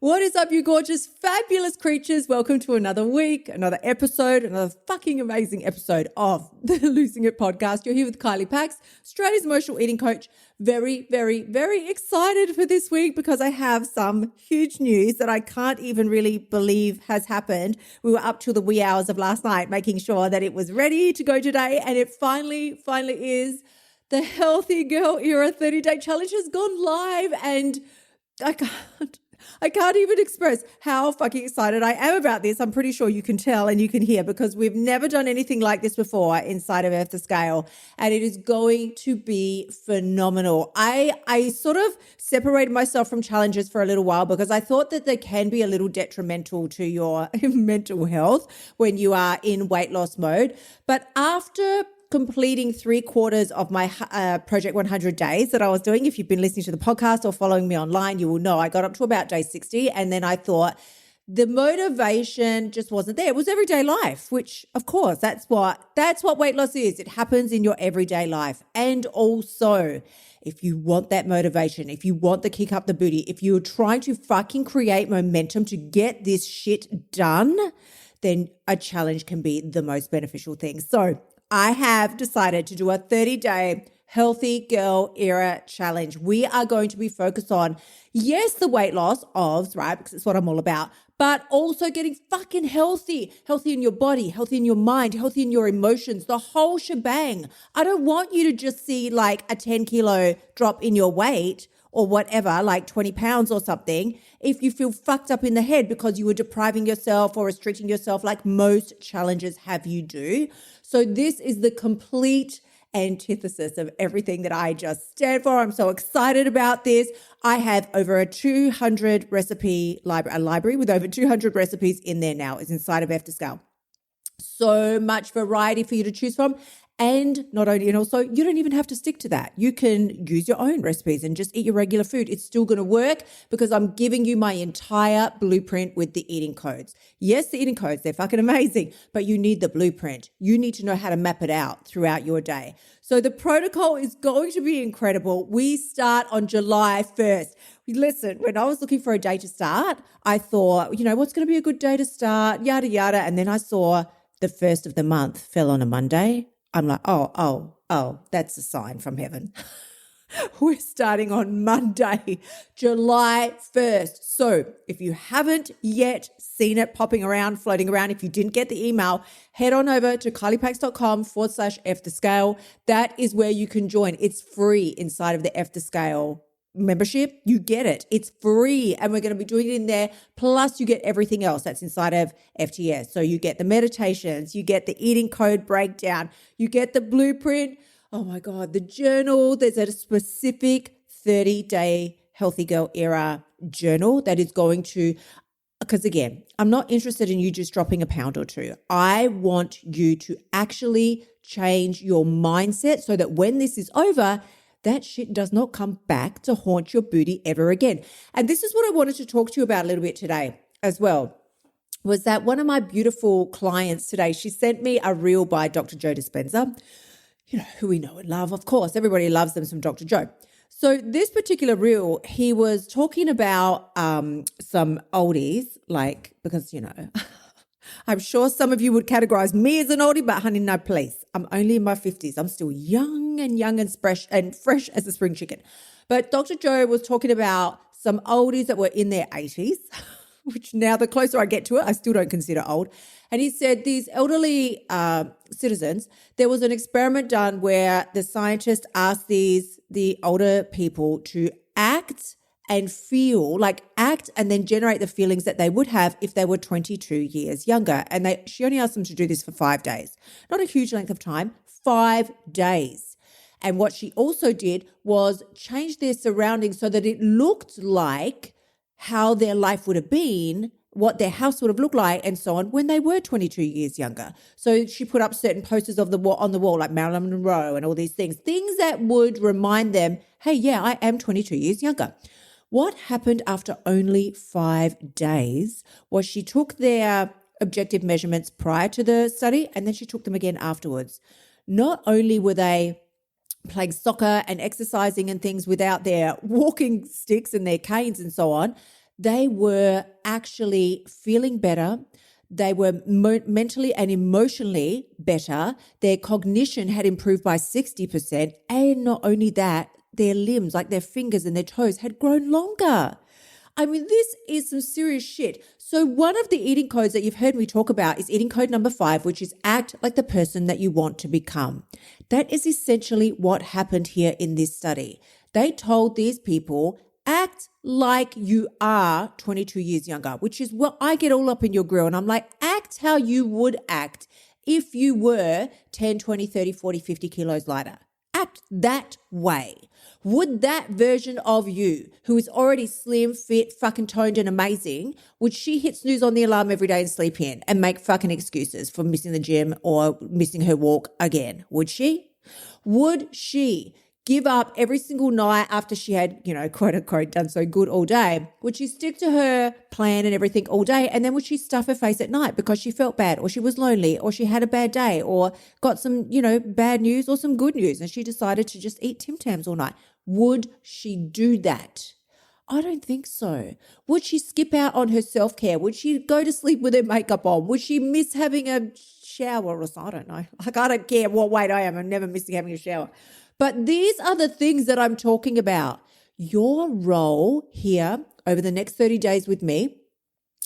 What is up, you gorgeous, fabulous creatures? Welcome to another week, another episode, another fucking amazing episode of the Losing It podcast. You're here with Kylie Pax, Australia's emotional eating coach. Very, very, very excited for this week because I have some huge news that I can't even really believe has happened. We were up till the wee hours of last night making sure that it was ready to go today, and it finally is. The Healthy Girl Era 30-day challenge has gone live, and I can't even express how fucking excited I am about this. I'm pretty sure you can tell and you can hear because we've never done anything like this before inside of Earth to Scale, and it is going to be phenomenal. I sort of separated myself from challenges for a little while because I thought that they can be a little detrimental to your mental health when you are in weight loss mode. But after completing 3/4 of my Project 100 days that I was doing. If you've been listening to the podcast or following me online, you will know I got up to about day 60, and then I thought the motivation just wasn't there. It was everyday life, which of course that's what weight loss is. It happens in your everyday life. And also, if you want that motivation, if you want the kick up the booty, if you're trying to fucking create momentum to get this shit done, then a challenge can be the most beneficial thing. So I have decided to do a 30-day Healthy Girl Era challenge. We are going to be focused on, yes, the weight loss, OBS, right, because it's what I'm all about, but also getting fucking healthy in your body, healthy in your mind, healthy in your emotions, the whole shebang. I don't want you to just see like a 10 kilo drop in your weight or whatever, like 20 pounds or something, if you feel fucked up in the head because you were depriving yourself or restricting yourself like most challenges have you do. So this is the complete antithesis of everything that I just stand for. I'm so excited about this. I have over a 200 recipe library, a library with over 200 recipes in there now. It's inside of F to Scale. So much variety for you to choose from. And also, you don't even have to stick to that. You can use your own recipes and just eat your regular food. It's still going to work because I'm giving you my entire blueprint with the eating codes. Yes, the eating codes, they're fucking amazing, but you need the blueprint. You need to know how to map it out throughout your day. So the protocol is going to be incredible. We start on July 1st. Listen, when I was looking for a day to start, I thought, what's going to be a good day to start, yada, yada. And then I saw the first of the month fell on a Monday. I'm like, oh, that's a sign from heaven. We're starting on Monday, July 1st. So if you haven't yet seen it popping around, floating around, if you didn't get the email, head on over to kyliepax.com/F to Scale. That is where you can join. It's free inside of the F to Scale membership. You get it. It's free, and we're going to be doing it in there. Plus you get everything else that's inside of FTS. So you get the meditations, you get the eating code breakdown, you get the blueprint. Oh my God, the journal. There's a specific 30-day Healthy Girl Era journal that is going to, because again, I'm not interested in you just dropping a pound or two. I want you to actually change your mindset so that when this is over, that shit does not come back to haunt your booty ever again. And this is what I wanted to talk to you about a little bit today as well, was that one of my beautiful clients today, she sent me a reel by Dr. Joe Dispenza, who we know and love, of course. Everybody loves them, some Dr. Joe. So this particular reel, he was talking about some oldies, because, I'm sure some of you would categorize me as an oldie, but honey, no, please. I'm only in my 50s. I'm still young and fresh as a spring chicken. But Dr. Joe was talking about some oldies that were in their 80s, which now the closer I get to it, I still don't consider old. And he said these elderly citizens, there was an experiment done where the scientists asked the older people to act and feel, act and then generate the feelings that they would have if they were 22 years younger. And she only asked them to do this for 5 days. Not a huge length of time, 5 days. And what she also did was change their surroundings so that it looked like how their life would have been, what their house would have looked like and so on when they were 22 years younger. So she put up certain posters on the wall, like Marilyn Monroe and all these things that would remind them, hey, yeah, I am 22 years younger. What happened after only 5 days was she took their objective measurements prior to the study and then she took them again afterwards. Not only were they playing soccer and exercising and things without their walking sticks and their canes and so on, they were actually feeling better. They were mentally and emotionally better. Their cognition had improved by 60%. And not only that, their limbs, like their fingers and their toes, had grown longer. I mean, this is some serious shit. So one of the eating codes that you've heard me talk about is eating code number 5, which is act like the person that you want to become. That is essentially what happened here in this study. They told these people, act like you are 22 years younger, which is what I get all up in your grill. And I'm like, act how you would act if you were 10, 20, 30, 40, 50 kilos lighter. Act that way. Would that version of you, who is already slim, fit, fucking toned and amazing, would she hit snooze on the alarm every day and sleep in and make fucking excuses for missing the gym or missing her walk again? Would she? Would she give up every single night after she had, quote unquote, done so good all day? Would she stick to her plan and everything all day? And then would she stuff her face at night because she felt bad or she was lonely or she had a bad day or got some, bad news or some good news and she decided to just eat Tim Tams all night? Would she do that? I don't think so. Would she skip out on her self-care? Would she go to sleep with her makeup on? Would she miss having a shower or something? I don't know. Like, I don't care what weight I am. I'm never missing having a shower. But these are the things that I'm talking about. Your role here over the next 30 days with me,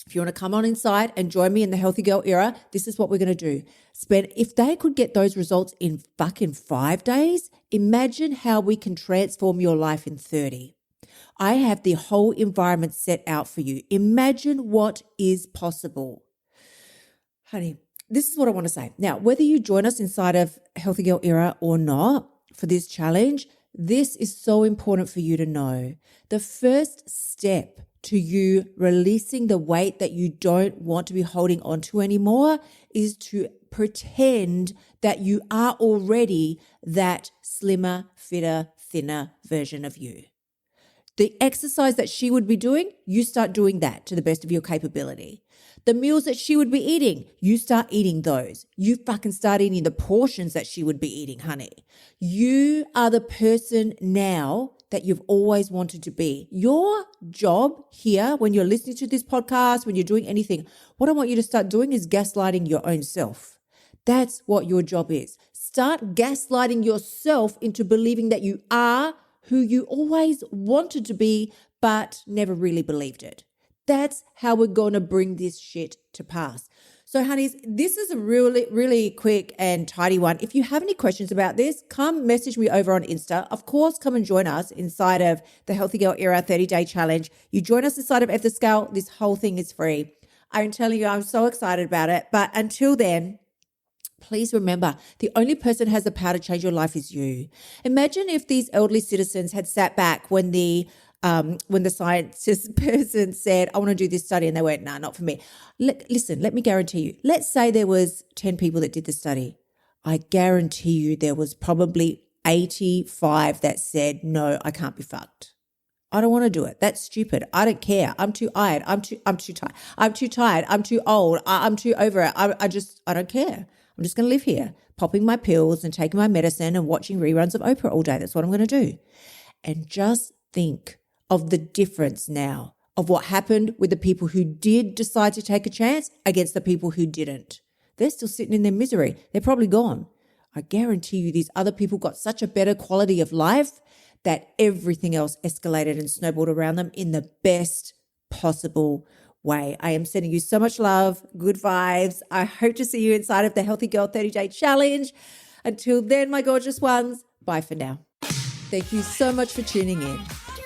if you want to come on inside and join me in the Healthy Girl era, this is what we're going to do. If they could get those results in fucking 5 days, imagine how we can transform your life in 30. I have the whole environment set out for you. Imagine what is possible. Honey, this is what I want to say. Now, whether you join us inside of Healthy Girl era or not, for this challenge, this is so important for you to know. The first step to you releasing the weight that you don't want to be holding on to anymore is to pretend that you are already that slimmer, fitter, thinner version of you. The exercise that she would be doing, you start doing that to the best of your capability. The meals that she would be eating, you start eating those. You fucking start eating the portions that she would be eating, honey. You are the person now that you've always wanted to be. Your job here, when you're listening to this podcast, when you're doing anything, what I want you to start doing is gaslighting your own self. That's what your job is. Start gaslighting yourself into believing that you are who you always wanted to be, but never really believed it. That's how we're going to bring this shit to pass. So, honeys, this is a really, really quick and tidy one. If you have any questions about this, come message me over on Insta. Of course, come and join us inside of the Healthy Girl Era 30-day challenge. You join us inside of F the Scale. This whole thing is free. I'm telling you, I'm so excited about it. But until then, please remember, the only person who has the power to change your life is you. Imagine if these elderly citizens had sat back when the scientist person said, I want to do this study, and they went, nah, not for me. Listen, let me guarantee you. Let's say there was 10 people that did the study. I guarantee you there was probably 85 that said, no, I can't be fucked. I don't want to do it. That's stupid. I don't care. I'm too tired. I'm too tired. I'm too tired. I'm too old. I'm too over it. I don't care. I'm just going to live here, popping my pills and taking my medicine and watching reruns of Oprah all day. That's what I'm going to do. And just think of the difference now of what happened with the people who did decide to take a chance against the people who didn't. They're still sitting in their misery. They're probably gone. I guarantee you these other people got such a better quality of life that everything else escalated and snowballed around them in the best possible way. I am sending you so much love, good vibes. I hope to see you inside of the Healthy Girl 30-day challenge. Until then, my gorgeous ones, bye for now. Thank you so much for tuning in.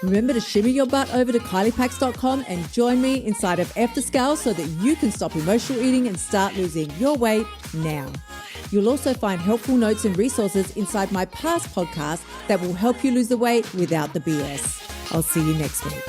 Remember to shimmy your butt over to kyliepax.com and join me inside of F the Scale so that you can stop emotional eating and start losing your weight now. You'll also find helpful notes and resources inside my past podcasts that will help you lose the weight without the BS. I'll see you next week.